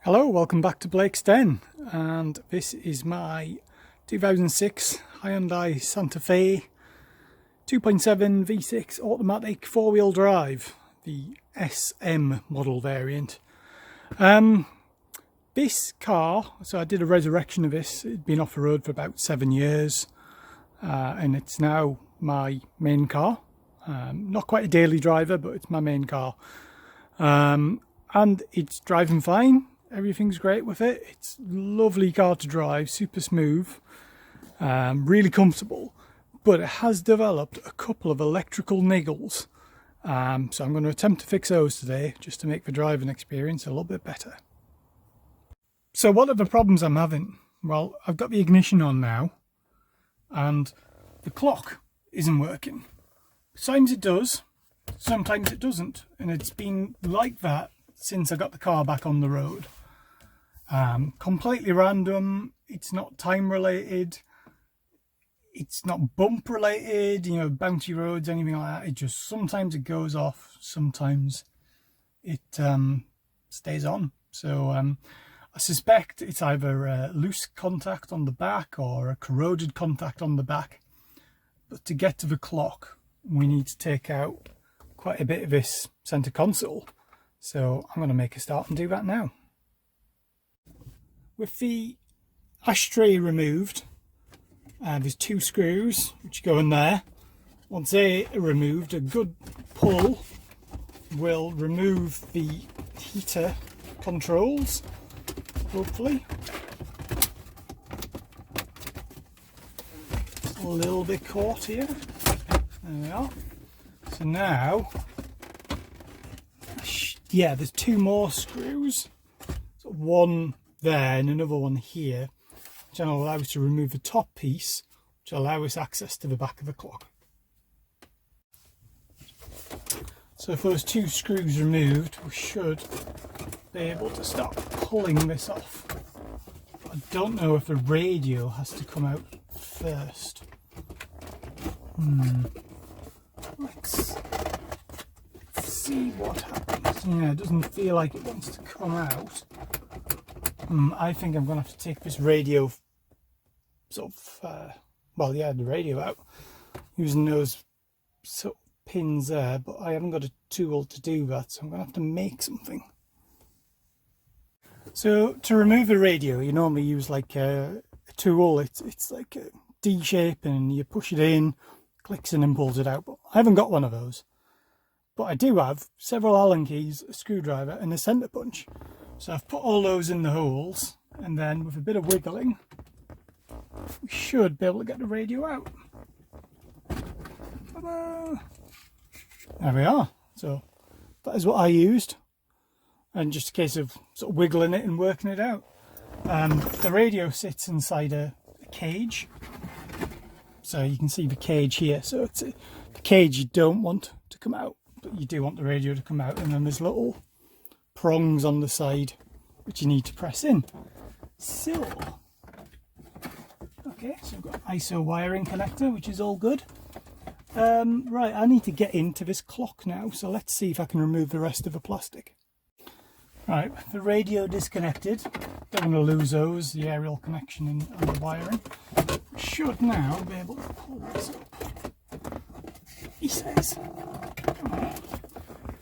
Hello, welcome back to Blake's Den, and this is my 2006 Hyundai Santa Fe 2.7 V6 automatic four-wheel drive, the SM model variant. This car, so I did a resurrection of this. It'd been off the road for about 7 years, and it's now my main car. Not quite a daily driver, but it's my main car, and it's driving fine. Everything's great with it. It's a lovely car to drive, super smooth, really comfortable, but it has developed a couple of electrical niggles. So I'm going to attempt to fix those today, just to make the driving experience a little bit better. So what are the problems I'm having? Well, I've got the ignition on now, and the clock isn't working. Sometimes it does, sometimes it doesn't, and it's been like that since I got the car back on the road. Completely random. It's not time related, it's not bump related, you know, bouncy roads, anything like that. It just, sometimes it goes off, sometimes it stays on. So I suspect it's either a loose contact on the back or a corroded contact on the back. But to get to the clock, we need to take out quite a bit of this center console. So I'm going to make a start and do that now. With the ashtray removed, there's 2 screws which go in there. Once they are removed, a good pull will remove the heater controls, hopefully. It's a little bit caught here. There we are. So now, yeah, there's 2 more screws. So one there and another one here, which will allow us to remove the top piece, which will allow us access to the back of the clock. So if those 2 screws removed, we should be able to start pulling this off. I don't know if the radio has to come out first. Let's see what happens. Yeah, it doesn't feel like it wants to come out. I think I'm going to have to take this radio the radio out using those sort of pins there, but I haven't got a tool to do that, so I'm going to have to make something. So to remove the radio, you normally use like a tool. It's like a D shape, and you push it in, clicks in and pulls it out, but I haven't got one of those. But I do have several Allen keys, a screwdriver and a centre punch. So I've put all those in the holes, and then with a bit of wiggling, we should be able to get the radio out. Ta-da! There we are. So that is what I used, and just a case of sort of wiggling it and working it out. The radio sits inside a cage, so you can see the cage here. So it's the cage you don't want to come out, but you do want the radio to come out, and then there's little prongs on the side which you need to press in. So okay, so I've got an ISO wiring connector, which is all good. Right, I need to get into this clock now, so let's see if I can remove the rest of the plastic. Right, the radio disconnected, don't want to lose those, the aerial connection and the wiring. We should now be able to pull this up, he says.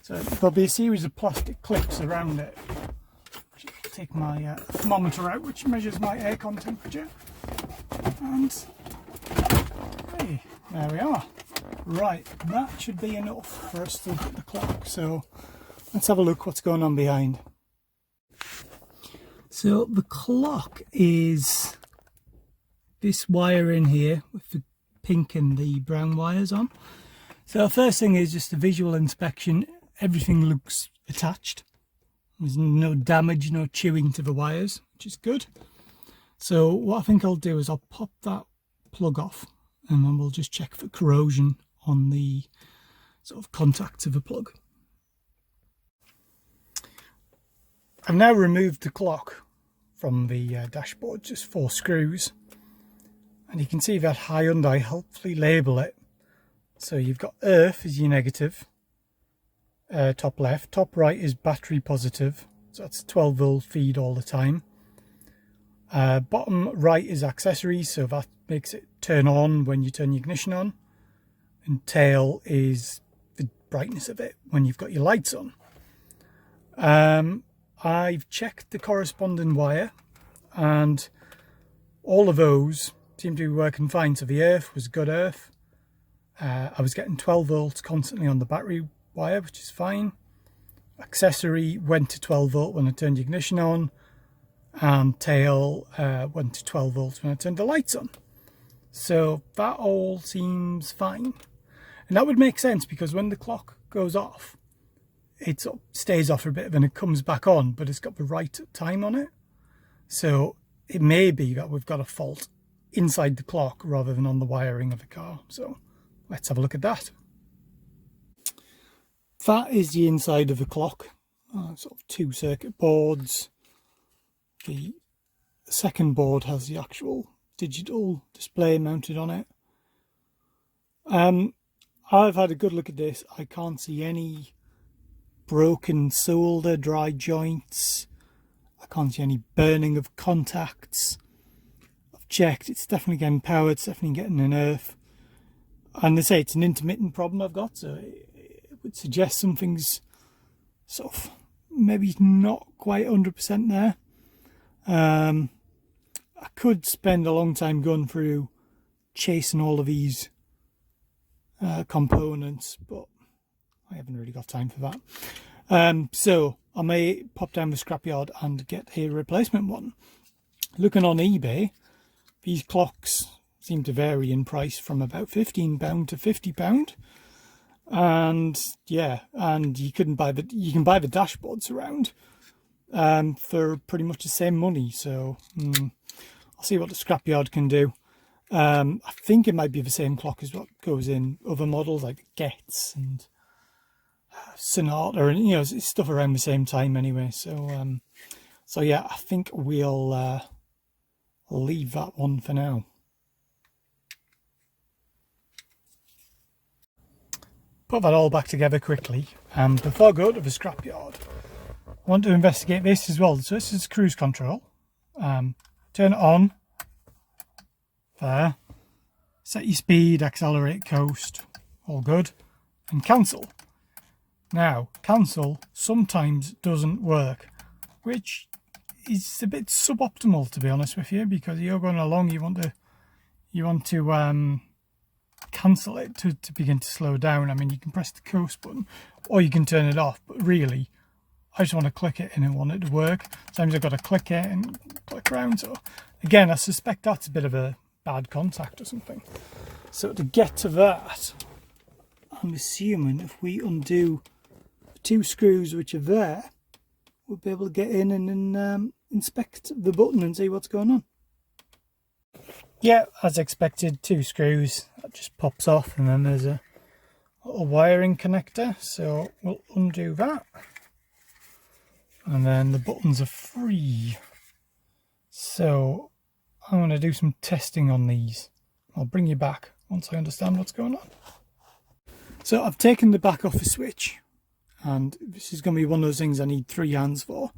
So there'll be a series of plastic clips around it. I'll take my thermometer out, which measures my aircon temperature. And hey, there we are. Right, that should be enough for us to get the clock. So let's have a look what's going on behind. So the clock is this wire in here with the pink and the brown wires on. So first thing is just a visual inspection. Everything looks attached. There's no damage, no chewing to the wires, which is good. So what I think I'll do is I'll pop that plug off, and then we'll just check for corrosion on the sort of contacts of the plug. I've now removed the clock from the dashboard, just 4 screws. And you can see that Hyundai helpfully label it. So you've got earth as your negative, top left, top right is battery positive, so that's 12 volt feed all the time. Bottom right is accessories, so that makes it turn on when you turn your ignition on, and tail is the brightness of it when you've got your lights on. I've checked the corresponding wire and all of those seem to be working fine. So the earth was good earth. I was getting 12 volts constantly on the battery wire, which is fine. Accessory went to 12 volt when I turned the ignition on, and tail went to 12 volts when I turned the lights on. So that all seems fine. And that would make sense, because when the clock goes off, it sort of stays off for a bit and it comes back on, but it's got the right time on it. So it may be that we've got a fault inside the clock rather than on the wiring of the car. So let's have a look at that. That is the inside of the clock. Sort of 2 circuit boards. The second board has the actual digital display mounted on it. I've had a good look at this. I can't see any broken solder, dry joints. I can't see any burning of contacts. I've checked, it's definitely getting power, it's definitely getting an earth. And they say it's an intermittent problem I've got, so it would suggest something's sort of maybe not quite 100% there. I could spend a long time going through chasing all of these components, but I haven't really got time for that. So I may pop down the scrapyard and get a replacement one. Looking on eBay, these clocks seem to vary in price from about £15 to £50. And yeah, and you can buy the dashboards around for pretty much the same money. So I'll see what the scrapyard can do. I think it might be the same clock as what goes in other models like the Getz and Sonata, and you know, stuff around the same time anyway. So so yeah, I think we'll leave that one for now. Put that all back together quickly, and before I go to the scrapyard, I want to investigate this as well. So this is cruise control. Turn it on. There. Set your speed, accelerate, coast, all good, and cancel. Now, cancel sometimes doesn't work, which is a bit suboptimal, to be honest with you, because you're going along, you want to cancel it to begin to slow down. I mean, you can press the coast button, or you can turn it off, but really, I just want to click it and I want it to work. Sometimes I've got to click it and click around. So again, I suspect that's a bit of a bad contact or something. So to get to that, I'm assuming if we undo the 2 screws which are there, we'll be able to get in and inspect the button and see what's going on. Yeah, as expected, 2 screws, that just pops off, and then there's a little wiring connector, so we'll undo that. And then the buttons are free. So I'm going to do some testing on these. I'll bring you back once I understand what's going on. So I've taken the back off the switch, and this is going to be one of those things I need 3 hands for.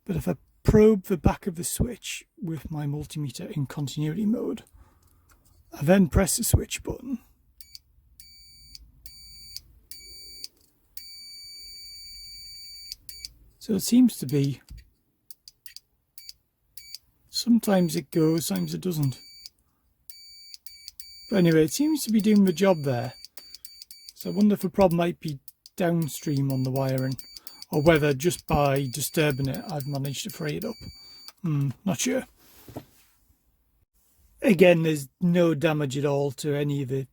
But if I probe the back of the switch with my multimeter in continuity mode, I then press the switch button, so it seems to be, sometimes it goes, sometimes it doesn't. But anyway, it seems to be doing the job there. So I wonder if the problem might be downstream on the wiring, or whether just by disturbing it I've managed to free it up. Not sure. Again, there's no damage at all to any of the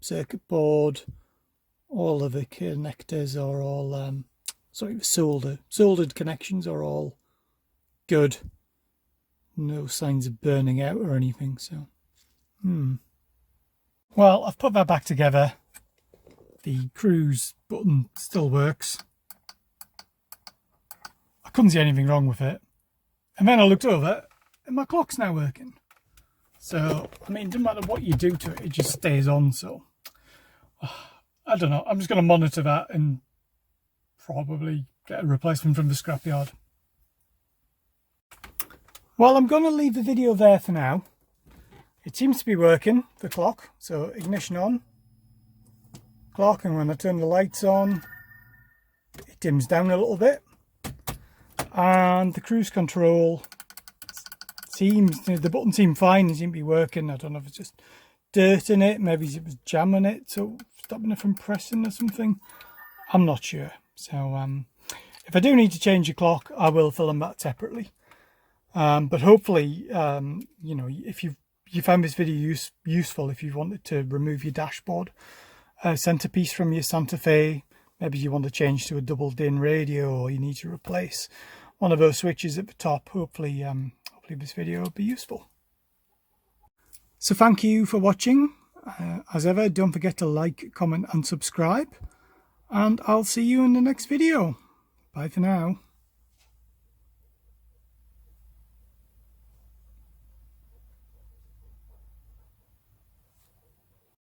circuit board. All of the connectors are all, the soldered connections are all good. No signs of burning out or anything, so. Well, I've put that back together. The cruise button still works. I couldn't see anything wrong with it. And then I looked over and my clock's now working. So, I mean, it doesn't matter what you do to it, it just stays on. So, I don't know. I'm just going to monitor that and probably get a replacement from the scrapyard. Well, I'm going to leave the video there for now. It seems to be working, the clock. So ignition on, clock, and when I turn the lights on, it dims down a little bit. And the cruise control seems, the button seemed fine, it seemed to be working. I don't know if it's just dirt in it, maybe it was jamming it, so stopping it from pressing or something. I'm not sure. So if I do need to change the clock, I will film that separately. But hopefully, you know, if you found this video useful, if you wanted to remove your dashboard centerpiece from your Santa Fe, maybe you want to change to a double DIN radio, or you need to replace one of those switches at the top, hopefully this video will be useful. So thank you for watching. As ever, don't forget to like, comment and subscribe, and I'll see you in the next video. Bye for now.